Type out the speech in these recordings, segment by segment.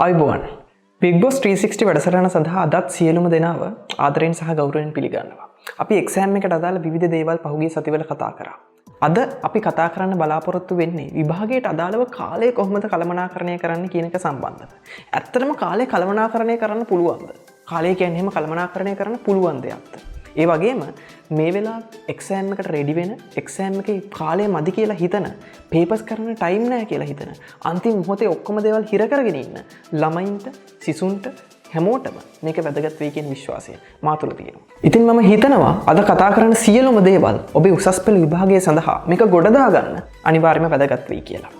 අයිබෝන් Big Boss 360 වැඩසටහන සඳහා අදත් සියලුම දෙනාව ආදරයෙන් සහ ගෞරවයෙන් පිළිගන්නවා. අපි එක්සෑම් එකට අදාළ විවිධ දේවල් පහුගිය සතිවල කතා කරා. අද අපි කතා කරන්න බලාපොරොත්තු වෙන්නේ විභාගයට අදාළව කාලය කොහොමද කළමනාකරණය කරන්න කියන එක සම්බන්ධව. ඇත්තටම කාලය කළමනාකරණය කරන්න පුළුවන්ද? කාලය කියන්නේ එහෙම කළමනාකරණය කරන්න පුළුවන් දෙයක්ද? ඒ වගේම මේ වෙලාව එක්සෑම් එකට රෙඩි වෙන එක්සෑම් එකේ කාලය මදි කියලා හිතන පේපර්ස් කරන්න ටයිම් නැහැ කියලා හිතන අන්තිම මොහොතේ ඔක්කොම දේවල් හිර කරගෙන ඉන්න ළමයින්ට සිසුන්ට හැමෝටම මේක වැදගත් වෙයි කියන විශ්වාසය මා තුළ තියෙනවා. ඉතින් මම හිතනවා අද කතා කරන සියලුම දේවල් ඔබේ උසස් පෙළ විභාගය සඳහා මේක ගොඩ දාගන්න අනිවාර්යයෙන්ම වැදගත් වෙයි කියලා.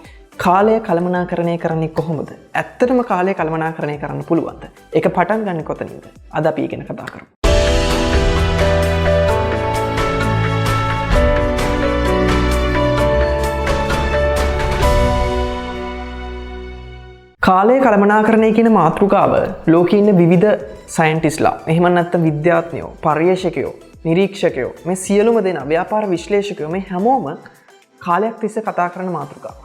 කාලය කළමනාකරණය කරන්නේ කොහොමද? ඇත්තටම කාලය කළමනාකරණය කරන්න පුළුවන්ද? ඒක පටන් ගන්න කොතනින්ද? අද අපි ඉගෙන කතා කරමු. කාලය කළමනාකරණය කියන මාතෘකාව ලෝකේ ඉන්න විවිධ සයන්ටිස්ලා එහෙම නැත්නම් විද්‍යාඥයෝ පර්යේෂකයෝ නිරීක්ෂකයෝ මේ සියලුම දෙනා ව්‍යාපාර විශ්ලේෂකයෝ මේ හැමෝම කාලයක් තිස්සේ කතා කරන මාතෘකාවක්.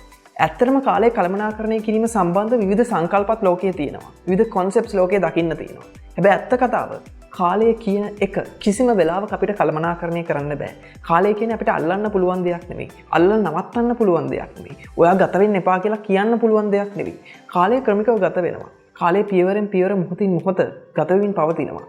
ඇත්තටම කාලය කළමනාකරණය කිරීම සම්බන්ධ විවිධ සංකල්පත් ලෝකයේ තියෙනවා. විවිධ කොන්සෙප්ට්ස් ලෝකයේ දකින්න තියෙනවා. හැබැයි ඇත්ත කතාව කාලය කියන එක කිසිම වෙලාවක අපිට කළමනාකරණය කරන්න බෑ. කාලය කියන්නේ අපිට අල්ලන්න පුළුවන් දෙයක් නෙවෙයි. අල්ලලා නවත්තන්න පුළුවන් දෙයක් නෙවෙයි. ඔයා ගත වෙන්න එපා කියලා කියන්න පුළුවන් දෙයක් නෙවෙයි. කාලය ක්‍රමිකව ගත වෙනවා. කාලය පියවරෙන් පියවර මොහොතින් මොහොත ගත වෙමින් පවතිනවා.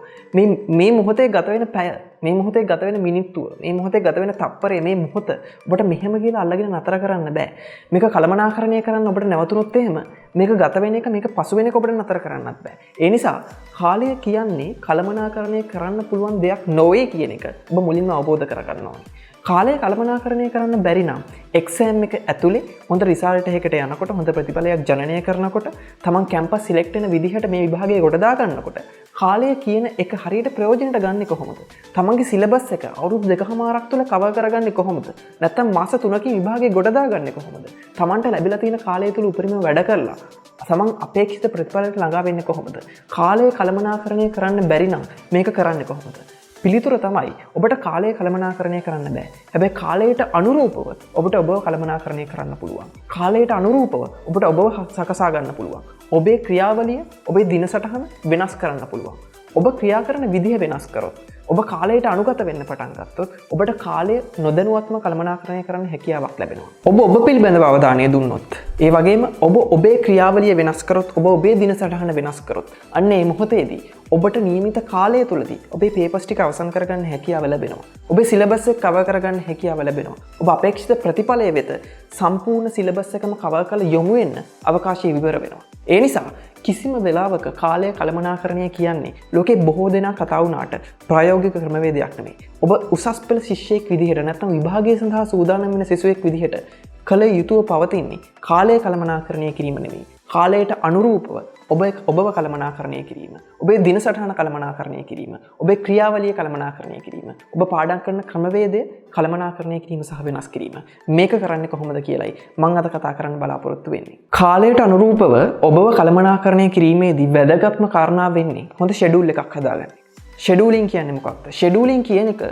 මේ මොහොතේ ගත වෙන පැය, මේ මොහොතේ ගත වෙන මිනිත්තුව, මේ මොහොතේ ගත වෙන තප්පරය, මේ මොහොත ඔබට මෙහෙම කියලා අල්ලගෙන නතර කරන්න බෑ. මේක කළමනාකරණය කරන්න ඔබට නැවතුනොත් එහෙම මේක ගත වෙන එක, මේක පසු වෙන එක ඔබට නතර කරන්නත් බෑ. ඒ නිසා කාලය කියන්නේ කළමනාකරණය කරන්න පුළුවන් දෙයක් නොවේ කියන එක ඔබ මුලින්ම අවබෝධ කරගන්න ඕනේ. කාලය කළමනාකරණය කරන්න බැරි නම් එක්සෑම් එක ඇතුලේ හොඳ රිසල්ට් එකකට යනකොට, හොඳ ප්‍රතිඵලයක් ජනනය කරනකොට, තමන් කැම්පස් සිලෙක්ට් වෙන විදිහට මේ විභාගය ගොඩ දා ගන්නකොට කාලය කියන එක හරියට ප්‍රයෝජනට ගන්නෙ කොහොමද? තමන්ගේ සිලබස් එක අවුරුදු 2කමාරක් තුල කවර් කරගන්නේ කොහොමද? නැත්නම් මාස 3කින් විභාගය ගොඩ දාගන්නේ කොහොමද? තමන්ට ලැබිලා තියෙන කාලය තුල උපරිම වැඩ කරලා තමන් අපේක්ෂිත ප්‍රතිඵලයට ළඟා වෙන්නේ කොහොමද? කාලය කළමනාකරණය කරන්න බැරි නම් මේක කරන්නේ කොහොමද? පිළිතුර තමයි ඔබට කාලය කළමනාකරණය කරන්න බෑ. හැබැයි කාලයට අනුරූපව ඔබට ඔබව කළමනාකරණය කරන්න පුළුවන්. කාලයට අනුරූපව ඔබට ඔබව සකසා ගන්න පුළුවන්. ඔබේ ක්‍රියාවලිය, ඔබේ දින සටහන වෙනස් කරන්න පුළුවන්. ඔබ ක්‍රියා කරන විදිහ වෙනස් කරොත්, ඔබ කාලයට අනුගත වෙන්න පටන් ගත්තොත් ඔබට කාලය නොදැනුවත්ව කළමනාකරණය කරන්න හැකියාවක් ලැබෙනවා. ඔබ පිළිබඳව අවධානය දුන්නොත්, ඒ වගේම ඔබ ඔබේ ක්‍රියාවලිය වෙනස් කරොත්, ඔබ ඔබේ දින සටහන වෙනස් කරොත්, අන්න ඒ මොහොතේදී ඔබට නියමිත කාලය තුලදී ඔබේ පේපර්ස් ටික අවසන් කරගන්න හැකියාව ලැබෙනවා. ඔබේ සිලබස් එක කවර් කරගන්න හැකියාව ලැබෙනවා. ඔබ අපේක්ෂිත ප්‍රතිඵලය වෙත සම්පූර්ණ සිලබස් එකම කවර් කරලා යොමු වෙන්න අවකාශය විවර වෙනවා. ඒ නිසා කිසිම වෙලාවක කාලය කළමනාකරණය කියන්නේ ලෝකේ බොහෝ දෙනා කතා වුණාට ප්‍රායෝගික ක්‍රමවේදයක් නෙමෙයි. ඔබ උසස් පෙළ ශිෂ්‍යයෙක් විදිහට නැත්නම් විභාගය සඳහා සූදානම් වෙන සිසුවෙක් විදිහට කල යුතුව පවතින්නේ කාලය කළමනාකරණය කිරීම නෙමෙයි. කාලයට අනුරූපව ඔබව කළමනාකරණය කිරීම, ඔබේ දින සටහන කළමනාකරණය කිරීම, ඔබේ ක්‍රියාවලිය කළමනාකරණය කිරීම, ඔබ පාඩම් කරන ක්‍රමවේදය කළමනාකරණය කිරීම සහ වෙනස් කිරීම. මේක කරන්නේ කොහොමද කියලායි මම අද කතා කරන්න බලාපොරොත්තු වෙන්නේ. කාලයට අනුරූපව ඔබව කළමනාකරණය කිරීමේදී වැදගත්ම කාරණා වෙන්නේ හොඳ ෂෙඩියුල් එකක් හදාගන්න. ෂෙඩියුලින් කියන්නේ මොකක්ද? ෂෙඩියුලින් කියන එක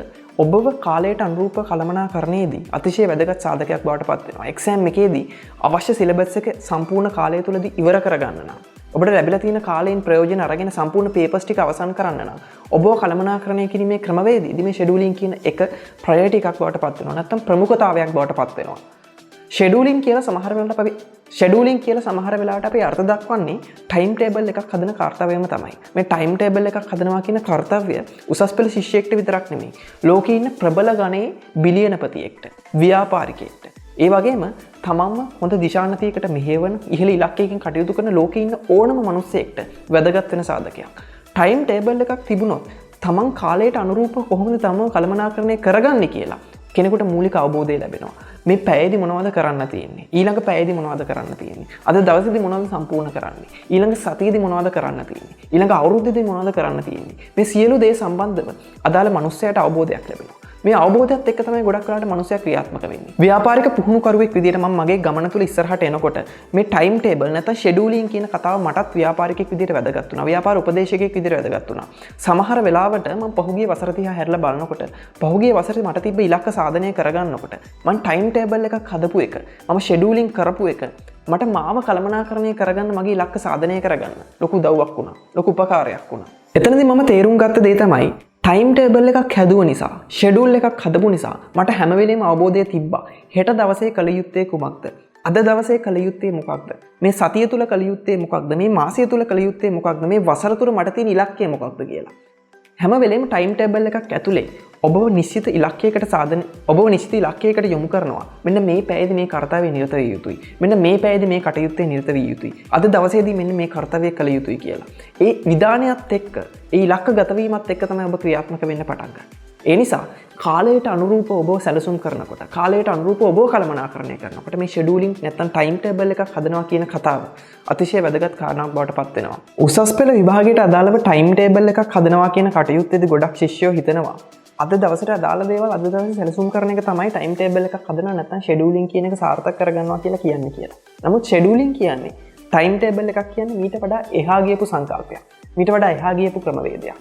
ඔබව කාලයට අනුරූප කළමනාකරණයේදී අතිශය වැදගත් සාධකයක් බවට පත් වෙනවා. එක්සෑම් එකේදී අවශ්‍ය සිලබස් එක සම්පූර්ණ කාලය තුලදී ඉවර කරගන්න නම්, ඔබට ලැබිලා තියෙන කාලයෙන් ප්‍රයෝජන අරගෙන සම්පූර්ණ පේපර්ස් ටික අවසන් කරන්න නම් ඔබව කළමනාකරණය කිරීමේ ක්‍රමවේදයේදී මේ ෂෙඩියුලින් කියන එක ප්‍රයොරිටි එකක් බවට පත් වෙනවා. නැත්නම් ප්‍රමුඛතාවයක් බවට පත් වෙනවා. ෂෙඩියුලින් කියලා සමහර වෙලාවට අපි අර්ථ දක්වන්නේ ටයිම් ටේබල් එකක් හදන කාර්යයම තමයි. මේ ටයිම් ටේබල් එකක් හදනවා කියන කාර්යය උසස් පෙළ ශිෂ්‍යයෙක්ට විතරක් නෙමෙයි. ලෝකේ ඉන්න ප්‍රබල ගණයේ බිලියනපතියෙක්ට, ව්‍යාපාරිකයෙක්ට, ඒ වගේම තමන්ම හොඳ දිශානතියකට මෙහෙවන ඉහළ ඉලක්කයකින් කටයුතු කරන ලෝකේ ඉන්න ඕනම මිනිස්සෙක්ට වැදගත් වෙන සාධකයක්. ටයිම් ටේබල් එකක් තිබුණොත් තමන් කාලයට අනුරූපව කොහොමද තමව කළමනාකරණය කරගන්නේ කියලා කෙනෙකුට මූලික අවබෝධය ලැබෙනවා. මේ පැයේදී මොනවද කරන්න තියෙන්නේ? ඊළඟ පැයේදී මොනවද කරන්න තියෙන්නේ? අද දවසේදී මොනවද සම්පූර්ණ කරන්නේ? ඊළඟ සතියේදී මොනවද කරන්න තියෙන්නේ? ඊළඟ අවුරුද්දේදී මොනවද කරන්න තියෙන්නේ? මේ සියලු දේ සම්බන්ධව අදාළ මනුස්සයාට අවබෝධයක් ලැබෙනවා. මේ අවබෝධයත් එක්ක තමයි ගොඩක් වෙලාට මනුස්සයා ක්‍රියාත්මක වෙන්නේ. ව්‍යාපාරික පුහුණුකරුවෙක් විදිහට මම මගේ ගමන තුල ඉස්සරහට එනකොට මේ ටයිම් ටේබල් නැත්නම් ෂෙඩියුලින් කියන කතාව මටත් ව්‍යාපාරිකයෙක් විදිහට වැදගත් වුණා. ව්‍යාපාර උපදේශකයෙක් විදිහට වැදගත් වුණා. සමහර වෙලාවට මම පහුගිය වසර 30 හැරලා බලනකොට පහුගිය වසරේ මට තිබ්බ ඉලක්ක සාධනය කරගන්නකොට මම ටයිම් ටේබල් එකක් හදපු එක මම ෂෙඩියුලින් කරපු එක මට මාව කළමනාකරණය කරගන්න මගේ ඉලක්ක සාධනය කරගන්න ලොකු උදව්වක් වුණා. ලොකු උපකාරයක් වුණා. එතනදී මම තේරුම් ගත්ත දේ තමයි ටයිම් ටේබල් එකක් හැදුව නිසා ෂෙඩියුල් එකක් හදපු නිසා මට හැම වෙලේම අවබෝධය තිබ්බා. හෙට දවසේ කළ යුත්තේ කුමක්ද? අද දවසේ කළ යුත්තේ මොකක්ද? මේ සතිය තුල කළ යුත්තේ මොකක්ද? මේ මාසය තුල කළ යුත්තේ මොකක්ද? මේ වසර තුල මට තියෙන ඉලක්කය මොකක්ද කියලා. හැම වෙලේම ටයිම් ටේබල් එකක් ඇතුලේ ඔබව නිශ්චිත ඉලක්කයකට යොමු කරනවා. මෙන්න මේ පැයේදී මේ කාර්යය නිරත විය යුතුයි. මෙන්න මේ පැයේදී මේ කටයුත්තේ නිරත විය යුතුයි. අද දවසේදී මෙන්න මේ කාර්යය කළ යුතුයි කියලා. ඒ විධානයත් එක්ක, ඒ ඉලක්ක ගත වීමත් එක්ක තමයි ඔබ ක්‍රියාත්මක වෙන්න පටන් ගන්න. ඒ නිසා කාලයට අනුරූපව ඔබ සැලසුම් කරනකොට, කාලයට අනුරූපව ඔබ කළමනාකරණය කරනකොට මේ ෂෙඩියුලින් නැත්නම් ටයිම් ටේබල් එකක් හදනවා කියන කතාව අතිශය වැදගත් කාරණාවක් බවට පත් වෙනවා. උසස් පෙළ විභාගයට අදාළව ටයිම් ටේබල් එකක් හදනවා කියන කටයුත්තේදී ගොඩක් ශිෂ්‍යයෝ හිතනවා අද දවසට අදාළ දේවල් අද දවසේ සැලසුම් කරන එක තමයි ටයිම් ටේබල් එකක් හදනවා නැත්නම් ෂෙඩියුලින් කියන එක සාර්ථක කරගන්නවා කියලා කියන්නේ කියලා. නමුත් ෂෙඩියුලින් කියන්නේ ටයිම් ටේබල් එකක් කියන්නේ මීට වඩා එහා ගියපු සංකල්පයක්. මීට වඩා එහා ගියපු ක්‍රමවේදයක්.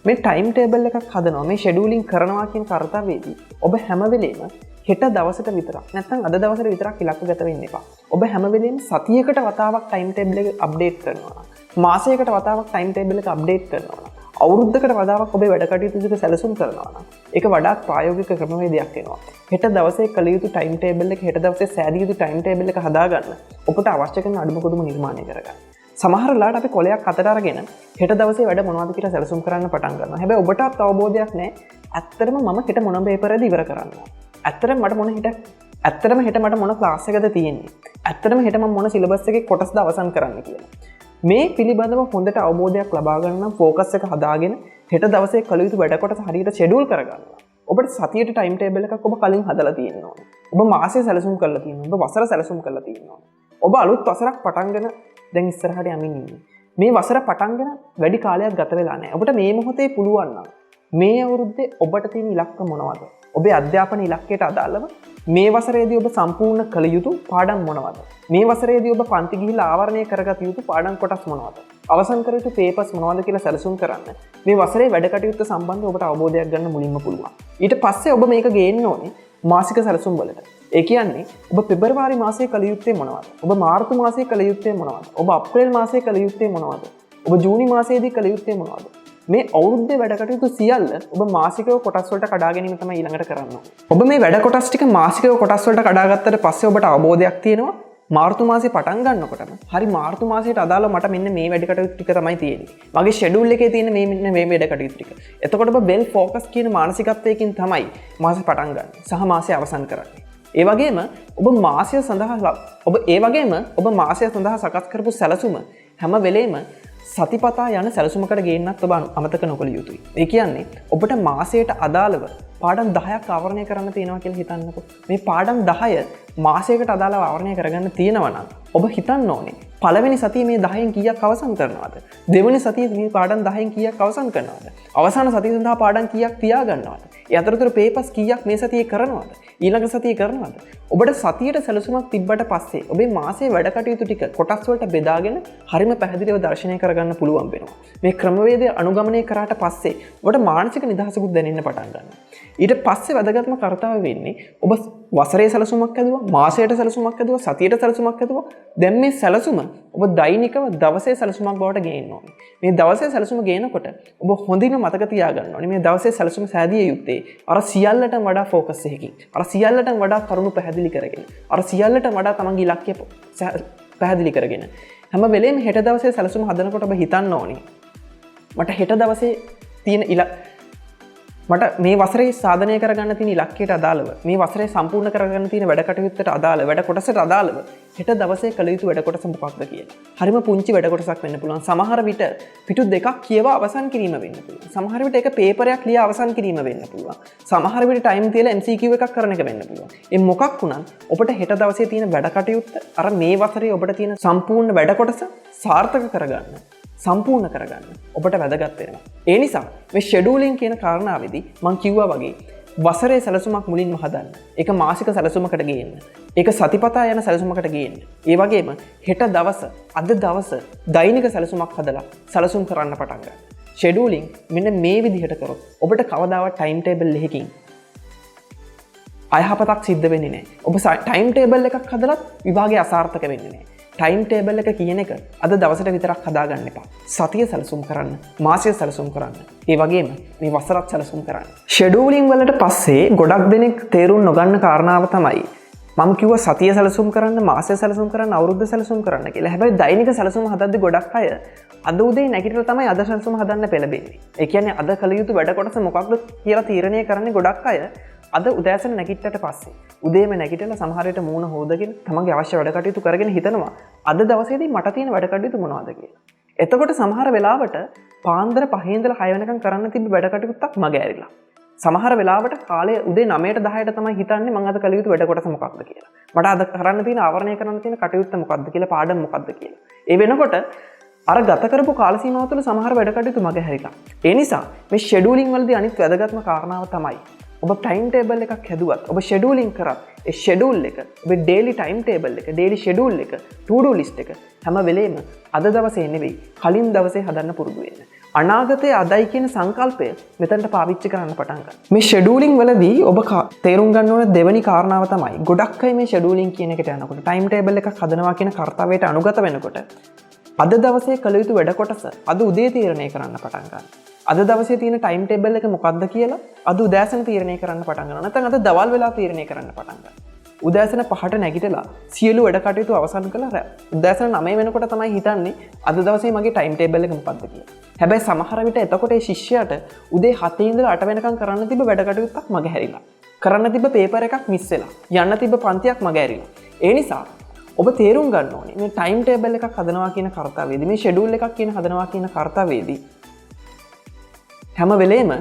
මේ ටයිම් ටේබල් එකක් හදනවා මේ ෂෙඩියුලින් කරනවා කියන කාර්යවේදී ඔබ හැම වෙලේම හෙට දවසට විතරක් නැත්නම් අද දවසට විතරක් ඉලක්කගත වෙන්න එපා. ඔබ හැම වෙලේම සතියකට වතාවක් ටයිම් ටේබල් එක අප්ඩේට් කරනවා. මාසයකට වතාවක් ටයිම් ටේබල් එක අප්ඩේට් කරනවා. අවුරුද්දකට වතාවක් ඔබේ වැඩ කටයුතු ටික සැලසුම් කරනවා නම් ඒක වඩාත් ප්‍රායෝගික ක්‍රමවේදයක් වෙනවා. හෙට දවසේ කළ යුතු ටයිම් ටේබල් එක හෙට දවසේ සෑදිය යුතු ටයිම් ටේබල් එක හදාගන්න ඔබට අවශ්‍ය කරන අඩුම කුඩුම නිර්මාණය කරගන්න. සමහර වෙලාවට අපි කොලයක් අතට අරගෙන හෙට දවසේ වැඩ මොනවද කියලා සැලසුම් කරන්න පටන් ගන්නවා. හැබැයි ඔබටත් අවබෝධයක් නැහැ. ඇත්තටම මම හෙට මොන පේපරේද ඉවර කරන්න ඕන. ඇත්තටම හෙට මට මොන ක්ලාස් එකද තියෙන්නේ. ඇත්තටම හෙට මම මොන සිලබස් එකේ කොටස්ද අවසන් කරන්න කියලා. මේ පිළිබඳව හොඳට අවබෝධයක් ලබා ගන්න නම් ફોකස් එක හදාගෙන හෙට දවසේ කළ යුතු වැඩ කොටස හරියට ෂෙඩියුල් කරගන්න. ඔබට සතියට ටයිම් ටේබල් එකක් ඔබ කලින් හදලා තියෙන්න ඕනේ. ඔබ මාසය සැලසුම් කරලා තියෙන්න ඕනේ. ඔබ වසර සැලසුම් කරලා තියෙන්න ඕනේ. ඔබ අලුත් වසරක් පටන්ගෙන දැන් ඉස්සරහට යමින් ඉන්නේ. මේ වසර පටන්ගෙන වැඩි කාලයක් ගත වෙලා නැහැ. ඔබට මේ මොහොතේ පුළුවන් නම් මේ අවුරුද්දේ ඔබට තියෙන ඉලක්ක මොනවද? ඔබේ අධ්‍යාපන ඉලක්කයට අදාළව මේ වසරේදී ඔබ සම්පූර්ණ කළ යුතු පාඩම් මොනවද? මේ වසරේදී ඔබ පන්ති ගිහිල්ලා ආවරණය කරගත යුතු පාඩම් කොටස් මොනවද? අවසන් කර යුතු පේපර්ස් මොනවද කියලා සැලසුම් කරන්න. මේ වසරේ වැඩ කටයුත්ත සම්බන්ධව ඔබට අවබෝධයක් ගන්න මුලින්ම පුළුවන්. ඊට පස්සේ ඔබ මේක ගේන්න ඕනේ මාසික සැලසුම් වලට. ඒ කියන්නේ ඔබ පෙබරවාරි මාසයේ කළ යුත්තේ මොනවද? ඔබ මාර්තු මාසයේ කළ යුත්තේ මොනවද? ඔබ අප්‍රේල් මාසයේ කළ යුත්තේ මොනවද? ඔබ ජූනි මාසයේදී කළ යුත්තේ මොනවද? මේ අවුරුද්දේ වැඩ කටයුතු සියල්ල ඔබ මාසිකව කොටස් වලට කඩා ගැනීම තමයි ඊළඟට කරන්න ඕනේ. ඔබ මේ වැඩ කොටස් ටික මාසිකව කොටස් වලට කඩාගත්තට පස්සේ ඔබට අවබෝධයක් තියෙනවා මාර්තු මාසේ පටන් ගන්නකොටම හරි මාර්තු මාසයට අදාළව මට මෙන්න මේ වැඩ කටයුතු ටික තමයි තියෙන්නේ. මගේ ෂෙඩියුල් එකේ තියෙන මේ වැඩ කටයුතු ටික. එතකොට ඔබ වෙල් ફોකස් කියන මානසිකත්වයකින් තමයි මාසේ පටන් ගන්න සහ මාසේ අවසන් කරන්නේ. ඒ වගේම ඔබ මාසය සඳහා සකස් කරපු සැලසුම හැම වෙලේම සතිපතා යන සැලසුමකට ගේන්නත් ඔබ අමතක නොකළ යුතුයි. ඒ කියන්නේ ඔබට මාසයට අදාළව පාඩම් 10ක් ආවරණය කරන්න තියෙනවා කියලා හිතන්නකෝ. මේ පාඩම් 10 මාසයකට අදාළව ආවරණය කරගන්න තියෙනවා නම් ඔබ හිතන්න ඕනේ පළවෙනි සතියේ මේ 10න් කීයක් අවසන් කරනවද? දෙවෙනි සතියේ මේ පාඩම් 10න් කීයක් අවසන් කරනවද? අවසාන සතිය සඳහා පාඩම් කීයක් තියා ගන්නවද? ඒ අතරතුර පේපර්ස් කීයක් මේ සතියේ කරනවද? ඊළඟ සතියේ කරනවද? ඔබට සතියට සැලසුමක් තිබ්බට පස්සේ ඔබේ මාසයේ වැඩ කටයුතු ටික කොටස් වලට බෙදාගෙන හරිම පැහැදිලිව දර්ශනය කරගන්න පුළුවන් වෙනවා. මේ ක්‍රමවේදය අනුගමනය කරාට පස්සේ ඔබට මානසික නිදහසකුත් දැනෙන්න පටන් ගන්නවා. ඊට පස්සේ වැදගත්ම කාර්යය වෙන්නේ ඔබ වසරේ සැලසුමක් ඇදුවා, මාසයට සැලසුමක් ඇදුවා, සතියට සැලසුමක් ඇදුවා. දැන් මේ සැලසුම ඔබ දෛනිකව දවසේ සැලසුමක් බවට ගේන්න ඕනේ. මේ දවසේ සැලසුම ගේනකොට ඔබ හොඳින්ම මතක තියාගන්න ඕනේ මේ දවසේ සැලසුම සෑදිය යුත්තේ අර සියල්ලටම වඩා ફોකස් එකකින්. අර සියල්ලටම වඩා කරුණු පැහැදිලි කරගෙන. අර සියල්ලටම වඩා තමන්ගේ ඉලක්කය පැහැදිලි කරගෙන. හැම වෙලේම හෙට දවසේ සැලසුම හදනකොට ඔබ හිතන්න ඕනේ මට හෙට දවසේ තියෙන මට මේ වසරේ සාධනය කරගන්න තියෙන ඉලක්කයට අදාළව මේ වසරේ සම්පූර්ණ කරගන්න තියෙන වැඩ කටයුත්තට අදාළව වැඩ කොටසට අදාළව හෙට දවසේ කළ යුතු වැඩ කොටස මොකක්ද කියලා. හරිම පුංචි වැඩ කොටසක් වෙන්න පුළුවන්. සමහර විට පිටු දෙකක් කියවා අවසන් කිරීම වෙන්න පුළුවන්. සමහර විට එක පේපරයක් ලියා අවසන් කිරීම වෙන්න පුළුවන්. සමහර විට ටයිම් තියලා MCQ එකක් කරන එක වෙන්න පුළුවන්. මේ මොකක් වුණත් ඔබට හෙට දවසේ තියෙන වැඩ කටයුත්ත අර මේ වසරේ ඔබට තියෙන සම්පූර්ණ වැඩ කොටස සාර්ථක කරගන්න. සම්පූර්ණ කරගන්න ඔබට වැදගත් වෙනවා. ඒ නිසා මේ ෂෙඩියුලින් කියන කාරණාවේදී මම කිව්වා වගේ වසරේ සැලසුමක් මුලින්ම හදන්න. ඒක මාසික සැලසුමකට ගේන්න. ඒක සතිපතා යන සැලසුමකට ගේන්න. ඒ වගේම හෙට දවස, අද දවස දෛනික සැලසුමක් හදලා සැලසුම් කරන්න පටන් ගන්න. ෂෙඩියුලින් මෙන්න මේ විදිහට කරොත් ඔබට කවදාවත් ටයිම් ටේබල් එකකින් අයහපතක් සිද්ධ වෙන්නේ නැහැ. ඔබ ටයිම් ටේබල් එකක් හදලත් විභාගය අසාර්ථක වෙන්නේ නැහැ. ටයිම් ටේබල් එක කියන එක අද දවසට විතරක් හදාගන්න එපා. සතිය සැලසුම් කරන්න, මාසය සැලසුම් කරන්න. ඒ වගේම මේ වසරත් සැලසුම් කරන්න. ෂෙඩියුලින් වලට පස්සේ ගොඩක් දෙනෙක් තේරුම් නොගන්න කාරණාව තමයි මම කිව්ව සතිය සැලසුම් කරන්න, මාසය සැලසුම් කරන්න, අවුරුද්ද සැලසුම් කරන්න කියලා. හැබැයි දෛනික සැලසුම් හදද්දි ගොඩක් අය අද උදේ නැගිටලා තමයි අද සැලසුම හදන්න පෙළඹෙන්නේ. ඒ කියන්නේ අද කළ යුතු වැඩ කොටස මොකක්ද කියලා තීරණය කරන්නේ ගොඩක් අය අද උදෑසන නැගිට්ටට පස්සේ. උදේම නැගිටලා සමහර විට මූණ හොදගෙන තමන්ගේ අවශ්‍ය වැඩ කටයුතු කරගෙන හිතනවා අද දවසේදී මට තියෙන වැඩ කටයුතු මොනවද කියලා. එතකොට සමහර වෙලාවට පාන්දර 5 ඉඳලා 6 වෙනකම් කරන්න තිබ්බ වැඩ කටයුත්තක් මගහැරිලා. සමහර වෙලාවට කාලය උදේ 9ට 10ට තමයි හිතන්නේ මම අද කළ යුතු වැඩ කොටස මොකක්ද කියලා. මට අද කරන්න තියෙන ආවරණය කරන්න තියෙන කටයුත්ත මොකක්ද කියලා, පාඩම මොකක්ද කියලා. ඒ වෙනකොට අර ගත කරපු කාල සීමාව තුළ සමහර වැඩ කටයුතු මගහැරිලා. ඒ නිසා මේ ෂෙඩියුලින් වලදී අනිත් වැදගත්ම කාරණාව තමයි ඔබ ටයිම් ටේබල් එකක් හැදුවත්, ඔබ ෂෙඩියුලින් කරත් ඒ ෂෙඩියුල් එක, ඔබේ ඩේලි ටයිම් ටේබල් එක, ඩේලි ෂෙඩියුල් එක, ටු ඩු ලිස්ට් එක හැම වෙලේම අද දවසේ නෙවෙයි කලින් දවසේ හදන්න පුරුදු වෙන්න. අනාගතයේ අදයි කියන සංකල්පය මෙතනට පාවිච්චි කරන්න පටන් ගන්න. මේ ෂෙඩියුලින් වලදී ඔබ තේරුම් ගන්න ඕන දෙවෙනි කාරණාව තමයි ගොඩක් අය මේ ෂෙඩියුලින් කියන එකට යනකොට, ටයිම් ටේබල් එකක් හදනවා කියන කාර්යයට අනුගත වෙනකොට අද දවසේ කළ යුතු වැඩ කොටස අද උදේ තීරණය කරන්න පටන් ගන්න. අද දවසේ තියෙන ටයිම් ටේබල් එක මොකක්ද කියලා අද උදෑසන තීරණය කරන්න පටන් ගන්නවා. නැත්නම් අද දවල් වෙලා තීරණය කරන්න පටන් ගන්නවා. උදෑසන 5ට නැගිටලා සියලු වැඩ කටයුතු අවසන් කළා. උදෑසන 9 වෙනකොට තමයි හිතන්නේ අද දවසේ මගේ ටයිම් ටේබල් එක මොකක්ද කියලා. හැබැයි සමහර විට එතකොට ඒ ශිෂ්‍යයාට උදේ 7 ඉඳලා 8 වෙනකම් කරන්න තිබ්බ වැඩ කටයුත්තක් මගහැරිලා. කරන්න තිබ්බ පේපර් එකක් මිස් වෙලා. යන්න තිබ්බ පන්තියක් මගහැරිලා. ඒ නිසා ඔබ තේරුම් ගන්න ඕනේ මේ ටයිම් ටේබල් එකක් හදනවා කියන කාර්යයේදී, මේ ෂෙඩියුල් එකක් කියන හදනවා කියන කාර්යයේදී හැම වෙලේම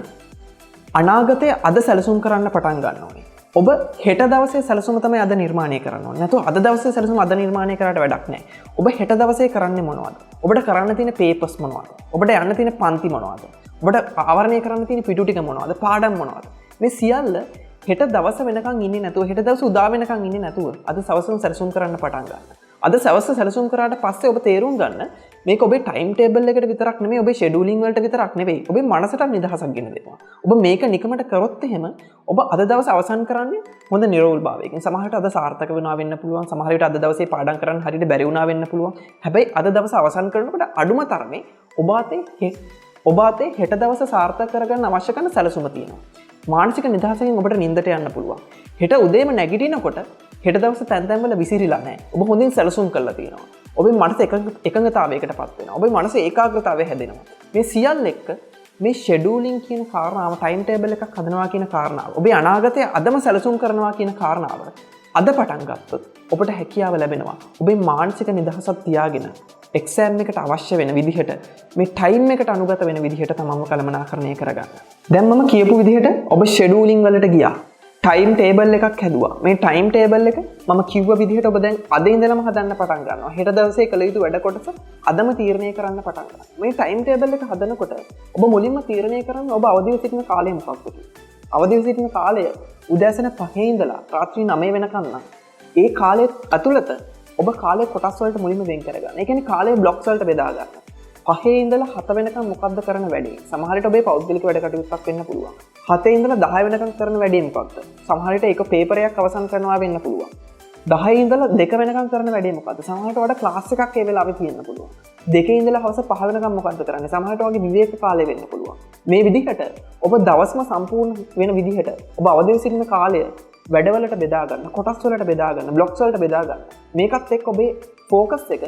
අනාගතයේ අද සැලසුම් කරන්න පටන් ගන්න ඕනේ. ඔබ හෙට දවසේ සැලසුම තමයි අද නිර්මාණය කරන්න ඕනේ. නැත්නම් අද දවසේ සැලසුම අද නිර්මාණය කරාට වැඩක් නැහැ. ඔබ හෙට දවසේ කරන්නේ මොනවද? ඔබට කරන්න තියෙන පේපර්ස් මොනවද? ඔබට යන්න තියෙන පන්ති මොනවද? ඔබට ආවරණය කරන්න තියෙන පිටු ටික මොනවද? පාඩම් මොනවද? මේ සියල්ල හෙට දවස වෙනකන් ඉන්නේ නැතුව, හෙට දවස උදා වෙනකන් ඉන්නේ නැතුව අද සවසම සැලසුම් කරන්න පටන් ගන්න. අද සවස සැලසුම් කරාට පස්සේ ඔබ තේරුම් ගන්න මේක ඔබේ ටයිම් ටේබල් එකට විතරක් නෙමෙයි, ඔබේ ෂෙඩියුලින් වලට විතරක් නෙවෙයි, ඔබේ මනසට නිදහසක් ගෙන දෙනවා. ඔබ මේක නිකමට කරොත් එහෙම ඔබ අද දවස අවසන් කරන්නේ හොඳ නිරවුල් භාවයකින්. සමහරට අද සාර්ථක වෙනවා වෙන්න පුළුවන්, සමහර විට අද දවසේ පාඩම් කරන්න හරියට බැරි වුණා වෙන්න පුළුවන්. හැබැයි අද දවස අවසන් කරනකොට අඩුම තරමේ ඔබ අතේ හෙට දවස සාර්ථක කරගන්න අවශ්‍ය කරන සැලසුම තියෙනවා. මානසික නිදහසකින් ඔබට නිින්දට යන්න පුළුවන්. හෙට උදේම නැගිටිනකොට හෙට දවස තැන් තැන්වල විසිරිලා නැහැ. ඔබ හොඳින් සැලසුම් කරලා තියෙනවා. ඔබේ මනස එකඟතාවයකට පත් වෙනවා. ඔබේ මනස ඒකාග්‍රතාවය හැදෙනවා. මේ සියල්ල එක්ක මේ ෂෙඩියුලින් කියන කාරණාව, ටයිම් ටේබල් එකක් හදනවා කියන කාරණාව, ඔබේ අනාගතය අදම සැලසුම් කරනවා කියන කාරණාව අද පටන් ගත්තොත් ඔබට හැකියාව ලැබෙනවා. ඔබේ මානසික නිදහසක් තියාගෙන එක්සෑම් එකට අවශ්‍ය වෙන විදිහට, මේ ටයිම් එකට අනුගත වෙන විදිහට තමන්ව කළමනාකරණය කරගන්න. දැන් මම කියපු විදිහට ඔබ ෂෙඩියුලින් වලට ගියා. ටයිම් ටේබල් එකක් හැදුවා. මේ ටයිම් ටේබල් එක මම කිව්ව විදිහට ඔබ දැන් අද ඉඳලම හදන්න පටන් ගන්නවා. හෙට දවසේ කළ යුතු වැඩ කොටස අදම තීරණය කරන්න පටන් ගන්නවා. මේ ටයිම් ටේබල් එක හදනකොට ඔබ මුලින්ම තීරණය කරන්න ඔබ අවදිව සිටින කාලය මොකක්ද කියලා. අවදිව සිටින කාලය උදෑසන 5 ඉඳලා රාත්‍රී 9 වෙනකන් නම් ඒ කාලය ඇතුළත ඔබ කාලය කොටස් වලට මුලින්ම වෙන් කරගන්න. ඒ කියන්නේ කාලය බ්ලොක්ස් වලට බෙදා ගන්න. 5 ඉඳලා 7 වෙනකම් මොකද්ද කරන වැඩේ? සමහර විට ඔබේ පෞද්ගලික වැඩ කටයුත්තක් වෙන්න පුළුවන්. 7 ඉඳලා 10 වෙනකම් කරන වැඩේ මොකක්ද? සමහර විට ඒක පේපරයක් අවසන් කරනවා වෙන්න පුළුවන්. 10 ඉඳලා 2 වෙනකම් කරන වැඩේ මොකද්ද? සමහර විට ඔයාලට ක්ලාස් එකක් ඒ වෙලාවේ තියෙන්න පුළුවන්. 2 ඉඳලා හවස 5 වෙනකම් මොකද්ද කරන්නේ? සමහර විට ඔයාගේ විවේක කාලය වෙන්න පුළුවන්. මේ විදිහට ඔබ දවස්ම සම්පූර්ණ වෙන විදිහට ඔබ අවදිව සිටින කාලය වැඩවලට බෙදා ගන්න, කොටස් වලට බෙදා ගන්න, බ්ලොක්ස් වලට බෙදා ගන්න. මේකත් එක්ක ඔබේ ફોකස් එක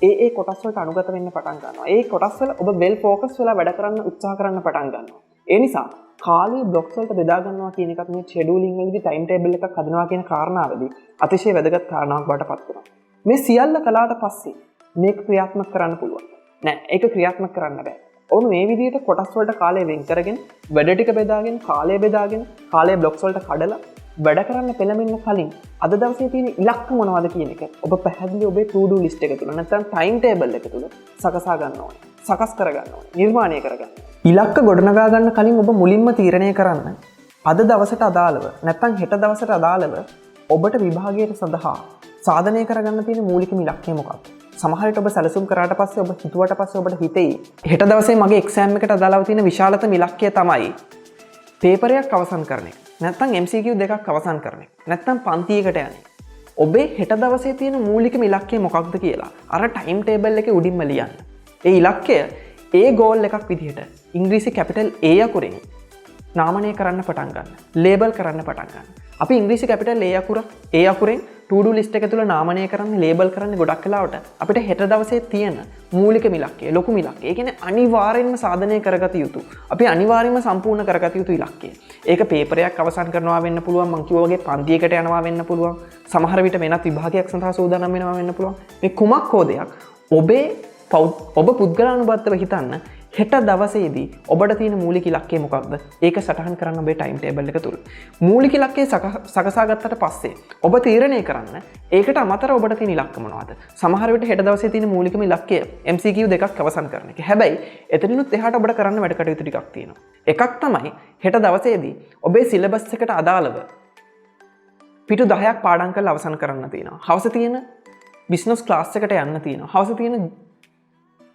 ඒ කොටස් වලට අනුගත වෙන්න පටන් ගන්නවා. ඒ කොටස් වල ඔබ වෙල් ફોකස් වෙලා වැඩ කරන්න උත්සාහ කරන්න පටන් ගන්නවා. ඒ නිසා කාලය බ්ලොක්ස් වලට බෙදා ගන්නවා කියන එකත් මේ ෂෙඩියුලින් වලදී ටයිම් ටේබල් එකක් හදනවා කියන කාරණාවදී අතිශය වැදගත් කාරණාවක් බවට පත් වෙනවා. මේ සියල්ල කළාට පස්සේ මේක ක්‍රියාත්මක කරන්න පුළුවන්. නෑ, ඒක ක්‍රියාත්මක කරන්න බෑ. ඔවුන් මේ විදිහට කොටස් වලට කාලය වෙන් කරගෙන, වැඩ ටික බෙදාගෙන, කාලය බෙදාගෙන, කාලය බ්ලොක්ස් වලට කඩලා වැඩ කරන්න පෙළඹෙන්න කලින් අද දවසේ තියෙන ඉලක්ක මොනවද කියන එක ඔබ පැහැදිලි ඔබේ to do list එක තුල නැත්නම් ටයිම් ටේබල් එක තුල සකසා ගන්න ඕනේ. සකස් කර ගන්න ඕනේ. නිර්මාණය කර ගන්න. ඉලක්ක ගොඩනගා ගන්න කලින් ඔබ මුලින්ම තීරණය කරන්න අද දවසට අදාළව නැත්නම් හෙට දවසට අදාළව ඔබට විභාගයට සඳහා සාධනය කරගන්න තියෙන මූලිකම ඉලක්කය මොකක්ද? සමහර විට ඔබ සැලසුම් කරාට පස්සේ ඔබ හිතුවට පස්සේ ඔබට හිතෙයි හෙට දවසේ මගේ එක්සෑම් එකට අදාළව තියෙන විශාලතම ඉලක්කය තමයි පේපරයක් අවසන් කරන එක. නැත්නම් MCQ දෙකක් අවසන් කරන එක. නැත්නම් පන්තියකට යන්නේ. ඔබේ හෙට දවසේ තියෙන මූලිකම ඉලක්කය මොකක්ද කියලා අර ටයිම් ටේබල් එකේ උඩින්ම ලියන්න. ඒ ඉලක්කය ඒ ගෝල් එකක් විදිහට ඉංග්‍රීසි කැපිටල් A අකුරෙන් නාමනය කරන්න පටන් ගන්න. ලේබල් කරන්න පටන් ගන්න. අපි ඉංග්‍රීසි capital A අකුරෙන් to do list එක තුල නාමනය කරන්න ලේබල් කරන්න ගොඩක් වෙලාවට අපිට හෙට දවසේ තියෙන මූලිකම ඉලක්කය, ලොකුම ඉලක්කය. ඒ කියන්නේ අනිවාර්යෙන්ම සාධනය කරගත යුතු. අපි අනිවාර්යෙන්ම සම්පූර්ණ කරගත යුතු ඉලක්කය. ඒක පේපරයක් අවසන් කරනවා වෙන්න පුළුවන්, මං කිව්වා වගේ පන්තියකට යනවා වෙන්න පුළුවන්. සමහර විට වෙනත් විභාගයක් සඳහා සූදානම් වෙනවා වෙන්න පුළුවන්. මේ කුමක් හෝ දෙයක් ඔබ පුද්ගලානුබද්ධව හිතන්න හෙට දවසේදී ඔබට තියෙන මූලික ඉලක්කය මොකක්ද? ඒක සටහන් කරන්න ඔබේ ටයිම් ටේබල් එක තුල. මූලික ඉලක්කය සකසා ගත්තට පස්සේ ඔබ තීරණය කරන්න ඒකට අමතරව ඔබට තියෙන ඉලක්ක මොනවද? සමහර විට හෙට දවසේ තියෙන මූලිකම ඉලක්කය MCQ දෙකක් අවසන් කරන එක. හැබැයි එතනිනුත් එහාට ඔබට කරන්න වැඩ කටයුතු ටිකක් තියෙනවා. එකක් තමයි හෙට දවසේදී ඔබේ සිලබස් එකට අදාළව පිටු 10ක් පාඩම් කරලා අවසන් කරන්න තියෙනවා. හවස තියෙන බිස්නස් ක්ලාස් එකට යන්න තියෙනවා. හවස තියෙන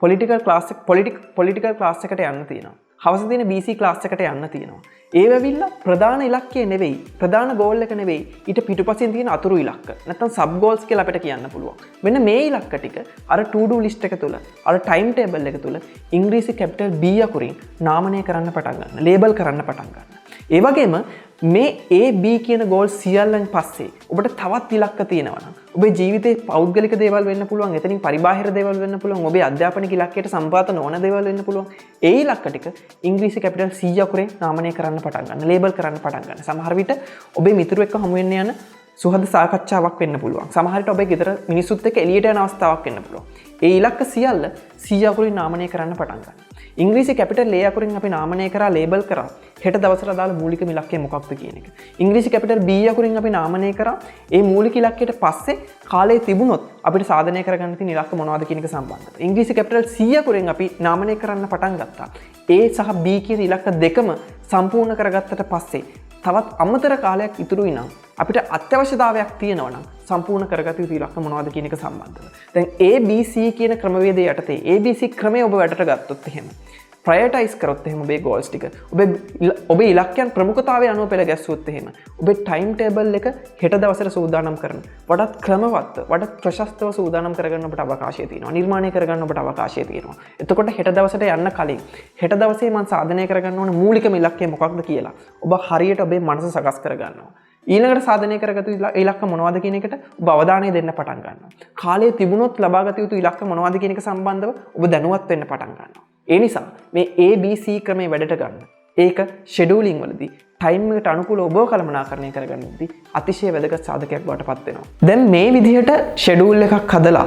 පොලිටිකල් ක්ලාස් එකට යන්න තියෙනවා. හවස තියෙන BC ක්ලාස් එකට යන්න තියෙනවා. ඒ වෙවිලා ප්‍රධාන ඉලක්කය නෙවෙයි, ප්‍රධාන ගෝල් එක නෙවෙයි, ඊට පිටුපසින් තියෙන අතුරු ඉලක්ක. නැත්නම් සබ් ගෝල්ස් කියලා අපිට කියන්න පුළුවන්. මෙන්න මේ ඉලක්ක ටික අර to do list එක තුල, අර ටයිම් ටේබල් එක තුල ඉංග්‍රීසි කැපිටල් B අකුරින් නාමනය කරන්න පටන් ගන්න, ලේබල් කරන්න පටන් ගන්න. ඒ වගේම මේ A B කියන ගෝල් සියල්ලන් පස්සේ ඔබට තවත් ඉලක්ක තියෙනවා නම් ඔබේ ජීවිතේ පෞද්ගලික දේවල් වෙන්න පුළුවන්, එතනින් පරිබාහිර දේවල් වෙන්න පුළුවන්, ඔබේ අධ්‍යාපනික ඉලක්කයට සම්පාත නොවන දේවල් වෙන්න පුළුවන්. ඒ ඉලක්ක ටික ඉංග්‍රීසි කැපිටල් C අකුරෙන් නාමනය කරන්න පටන් ගන්න, ලේබල් කරන්න පටන් ගන්න. සමහර විට ඔබේ මිතුරු එක්ක හමු වෙන්න යන සුහද සාකච්ඡාවක් වෙන්න පුළුවන්. සමහර විට ඔබේ ගෙදර මිනිස්සුත් එක්ක එළියට යන අවස්ථාවක් වෙන්න පුළුවන්. ඒ ඉලක්ක සියල්ල C අකුරින් නාමනය කරන්න පටන් ගන්න. ඉංග්‍රීසි කැපිටල් A අකුරින් අපි නාමනය කරා, ලේබල් කරා හෙට දවසට අදාළ මූලික ඉලක්කය මොකක්ද කියන එක. ඉංග්‍රීසි කැපිටල් B අකුරින් අපි නාමනය කරා ඒ මූලික ඉලක්කයට පස්සේ කාලය තිබුණොත් අපිට සාධනය කරගන්න තියෙන ඉලක්ක මොනවද කියන එක සම්බන්ධව. ඉංග්‍රීසි කැපිටල් C අකුරින් අපි නාමනය කරන්න පටන් ගත්තා. A සහ B කියන ඉලක්ක දෙකම සම්පූර්ණ කරගත්තට පස්සේ තවත් අමතර කාලයක් ඉතුරුයි නම් අපිට අත්‍යවශ්‍යතාවයක් තියෙනවා නම් සම්පූර්ණ කරගත යුතු ඉලක්ක මොනවද කියන එක සම්බන්ධව. දැන් ABC කියන ක්‍රමවේදය යටතේ ABC ක්‍රමය ඔබ වැඩට ගත්තොත් එහෙම ප්‍රයෝරිටයිස් කරොත් එහෙම ඔබේ ගෝල්ස් ටික ඔබේ ඉලක්කයන් ප්‍රමුඛතාවය අනුව පෙළ ගැස්සුවොත් එහෙම ඔබේ ටයිම් ටේබල් එක හෙට දවසට සූදානම් කරන වඩාත් ක්‍රමවත්ව වඩාත් ප්‍රශස්තව සූදානම් කරගන්න ඔබට අවකාශය තියෙනවා. නිර්මාණය කරගන්න ඔබට අවකාශය තියෙනවා. එතකොට හෙට දවසට යන්න කලින් හෙට දවසේ මම සාධනය කරගන්න ඕන මූලිකම ඉලක්කය මොකක්ද කියලා ඔබ හරියට ඔබේ මනස සකස් කරගන්නවා. ඊළඟට සාධනය කරගත යුතු ඉලක්ක මොනවද කියන එකට ඔබ අවධානය දෙන්න පටන් ගන්නවා. කාලය තිබුණොත් ලබාගත යුතු ඉලක්ක මොනවද කියන එක සම්බන්ධව ඔබ දැනුවත් වෙන්න පටන් ගන්නවා. ඒ නිසා මේ ABC ක්‍රමයේ වැඩට ගන්න. ඒක ෂෙඩියුලින් වලදී ටයිම් එකට අනුකූලව ඔබ කළමනාකරණය කරගන්නදී අතිශය වැදගත් සාධකයක් බවට පත් වෙනවා. දැන් මේ විදිහට ෂෙඩියුල් එකක් හදලා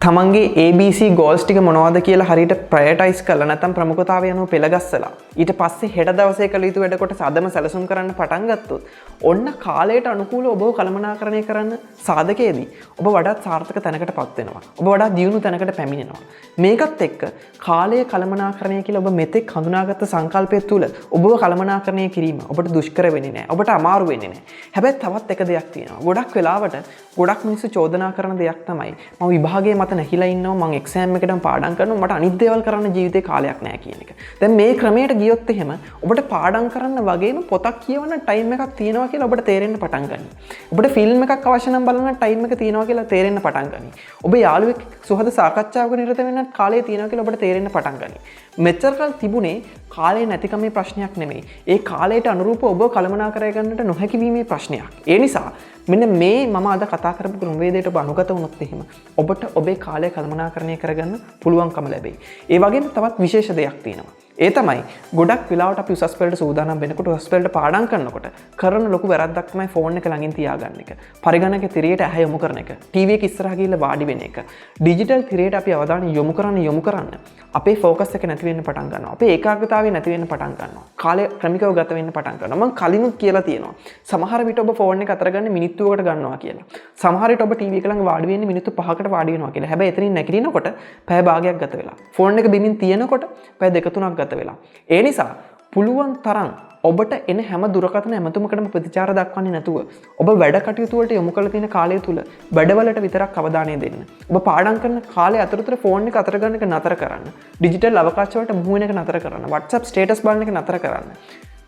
තමන්ගේ ABC ගෝල්ස් ටික මොනවද කියලා හරියට ප්‍රයෝරිටයිස් කරලා නැත්නම් ප්‍රමුඛතාවය අනුව පෙළගස්සලා ඊට පස්සේ හෙට දවසේ කළ යුතු වැඩ කොටස අදම සැලසුම් කරන්න පටන් ගත්තොත් ඔන්න කාලයට අනුකූලව ඔබව කළමනාකරණය කරන්න සාධකයේදී ඔබ වඩාත් සාර්ථක තැනකටපත් වෙනවා. ඔබ වඩාත් දියුණු තැනකට පැමිණෙනවා. මේකත් එක්ක කාලය කළමනාකරණය කියලා ඔබ මෙතෙක් හඳුනාගත්ත සංකල්පය තුළ ඔබව කළමනාකරණය කිරීම ඔබට දුෂ්කර වෙන්නේ නැහැ. ඔබට අමාරු වෙන්නේ නැහැ. හැබැයි තවත් එක දෙයක් තියෙනවා. ගොඩක් වෙලාවට ගොඩක් මිනිස්සු චෝදනා කරන දෙයක් තමයි මම විභාගයේ මත නැහිලා ඉන්නවා, මම එක්සෑම් එකටම පාඩම් කරනවා, මට අනිත් දේවල් කරන්න ජීවිතේ කාලයක් නැහැ කියන එක. දැන් මේ ක්‍රමයට ගියොත් එහෙම ඔබට පාඩම් කරන්න වගේම පොතක් කියවන්න ටයිම් එකක් තියෙනවා කියලා ඔබට තේරෙන්න පටන් ගන්නවා. ඔබට ෆිල්ම් එකක් අවශ්‍ය නම් බලන්න ටයිම් එක තියෙනවා කියලා තේරෙන්න පටන් ගනී. ඔබ යාළුවෙක් සුහද සාකච්ඡාවක නිරත වෙන්න කාලය තියෙනවා කියලා ඔබට තේරෙන්න පටන් ගනී. මෙච්චර කල් තිබුණේ කාලය නැතිකමේ ප්‍රශ්නයක් නෙමෙයි. ඒ කාලයට අනුරූපව ඔබ කළමනාකරණය කරන්නට නොහැකි වීමේ ප්‍රශ්නයක්. ඒ නිසා මෙන්න මේ මම අද කතා කරපු ක්‍රමවේදයට ඔබ අනුගත වුණොත් එහෙම ඔබට ඔබේ කාලය කළමනාකරණය කරගන්න පුළුවන්කම ලැබෙයි. ඒ වගේම තවත් විශේෂ දෙයක් තියෙනවා. ඒ තමයි ගොඩක් වෙලාවට අපි උසස් පෙළට සූදානම් වෙනකොට උසස් පෙළට පාඩම් කරනකොට කරන ලොකු වැරද්දක් තමයි ෆෝන් එක ළඟින් තියාගන්න එක. පරිගණක තිරයට ඇහැ යොමු කරන එක. ටීවී එක ඉස්සරහා ගිහිල්ලා වාඩි වෙන එක. ඩිජිටල් තිරයට අපි අවධානය යොමු කරන්න අපේ ෆෝකස් එක නැති වෙන්න පටන් ගන්නවා. අපේ ඒකාග්‍රතාවය නැති වෙන්න පටන් ගන්නවා. කාලය ක්‍රමිකව ගත වෙන්න පටන් ගන්නවා. මම කලිනුත් කියලා තියෙනවා. සමහර විට ඔබ ෆෝන් එක අතර ගන්න මිනිත්තුවකට ගන්නවා කියලා. සමහර විට ඔබ ටීවී එක ළඟ වාඩි වෙන්නේ මිනිත්තු 5කට වාඩි වෙනවා කියලා. හැබැයි එතනින් නැගිටිනකොට පැය භාගයක් ගත වෙලා. ෆෝන් එක බිමින් තියෙනකොට පැය 2-3ක් ගත වෙලා. ඒ නිසා පුළුවන් තරම් ඔබට එන හැම දුරකථන ඇමතුමකටම ප්‍රතිචාර දක්වන්නේ නැතුව ඔබ වැඩ කටයුතු වලට යොමු කරලා තියෙන කාලය තුල වැඩවලට විතරක් අවධානය දෙන්න. ඔබ පාඩම් කරන කාලය අතරතුර ෆෝන් එක අතර ගන්න එක නතර කරන්න. ඩිජිටල් අවකාශ වලට මුහු වෙන එක නතර කරන්න. WhatsApp ස්ටේටස් බලන එක නතර කරන්න.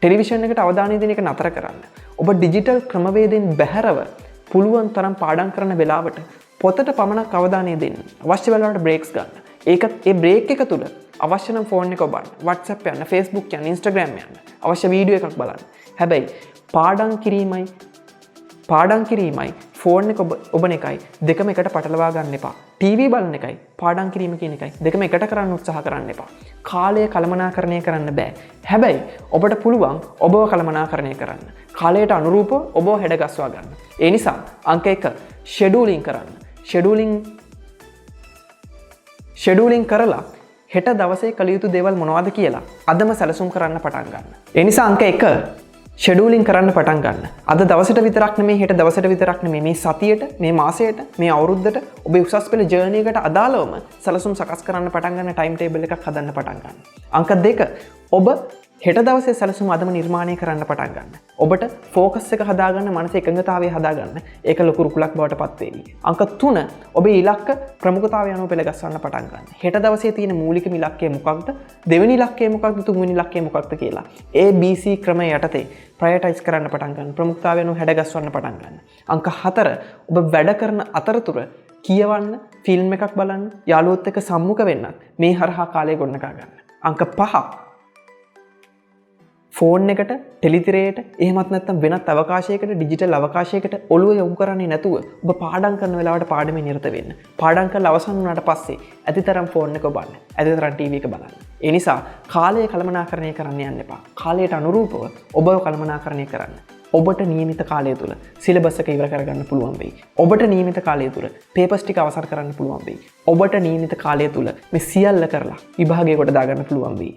ටෙලිවිෂන් එකට අවධානය දෙන එක නතර කරන්න. ඔබ ඩිජිටල් ක්‍රමවේදයෙන් බැහැරව පුළුවන් තරම් පාඩම් කරන වෙලාවට පොතට පමණක් අවධානය දෙන්න. අවශ්‍ය වෙලාවට බ්‍රේක්ස් ගන්න. ඒකත් ඒ බ්‍රේක් එක තුල අවශ්‍ය නම් ෆෝන් එක ඔබන්න. WhatsApp යන්න, Facebook යන්න, Instagram යන්න. අවශ්‍ය වීඩියෝ එකක් බලන්න. හැබැයි පාඩම් කිරීමයි ෆෝන් එක ඔබන එකයි දෙකම එකට පටලවා ගන්න එපා. TV බලන එකයි පාඩම් කිරීම කියන එකයි දෙකම එකට කරන්න උත්සාහ කරන්න එපා. කාලය කළමනාකරණය කරන්න බෑ. හැබැයි ඔබට පුළුවන් ඔබව කළමනාකරණය කරන්න. කාලයට අනුරූපව ඔබව හැඩගස්වා ගන්න. ඒ නිසා අංක 1 ෂෙඩියුලින් කරන්න. ෂෙඩියුලින් කරලා හෙට දවසේ කළ යුතු දේවල් මොනවද කියලා අදම සැලසුම් කරන්න පටන් ගන්න. ඒ නිසා අංක 1 ෂෙඩියුලින් කරන්න පටන් ගන්න. අද දවසට විතරක් නෙමෙයි හෙට දවසට විතරක් නෙමෙයි මේ සතියට, මේ මාසයට, මේ අවුරුද්දට ඔබේ උසස් පෙළ ජර්නි එකට අදාළවම සැලසුම් සකස් කරන්න පටන් ගන්න, ටයිම් ටේබල් එකක් හදන්න පටන් ගන්න. අංක 2 ඔබ හෙට දවසේ සැලසුම් අදම නිර්මාණය කරන්න පටන් ගන්න. ඔබට ෆෝකස් එක හදාගන්න, මනස එකඟතාවය හදාගන්න. ඒක ලොකු රුකුලක් බවට පත් වෙවි. අංක 3 ඔබේ ඉලක්ක ප්‍රමුඛතාවය අනුව පෙළගස්වන්න පටන් ගන්න. හෙට දවසේ තියෙන මූලිකම ඉලක්කය මොකක්ද? දෙවෙනි ඉලක්කය මොකක්ද? තුන්වෙනි ඉලක්කය මොකක්ද කියලා. ABC ක්‍රමය යටතේ ප්‍රයෝරිටයිස් කරන්න පටන් ගන්න. ප්‍රමුඛතාවය අනුව හැඩගස්වන්න පටන් ගන්න. අංක 4 ඔබ වැඩ කරන අතරතුර කියවන්න, ෆිල්ම් එකක් බලන්න, යාළුවොත් එක්ක සම්මුඛ වෙන්න මේ හරහා කාලය ගොඩනගා ගන්න. අංක 5 ෆෝන් එකට, ටෙලිතිරයට, එහෙමත් නැත්නම් වෙනත් අවකාශයකට, ඩිජිටල් අවකාශයකට ඔළුව යොමු කරන්නේ නැතුව ඔබ පාඩම් කරන වෙලාවට පාඩමේ නිරත වෙන්න. පාඩම් කරලා අවසන් වුණාට පස්සේ ඇතිතරම් ෆෝන් එක බලන්න. ඇතිතරම් ටීවී එක බලන්න. ඒ නිසා කාලය කළමනාකරණය කරන්න යන්න එපා. කාලයට අනුරූපව ඔබව කළමනාකරණය කරන්න. ඔබට නියමිත කාලය තුල සිලබස් එක ඉවර කරගන්න පුළුවන් වෙයි. ඔබට නියමිත කාලය තුල පේපර්ස් ටික අවසන් කරන්න පුළුවන් වෙයි. ඔබට නියමිත කාලය තුල මේ සියල්ල කරලා විභාගයකට දාගන්න පුළුවන් වෙයි.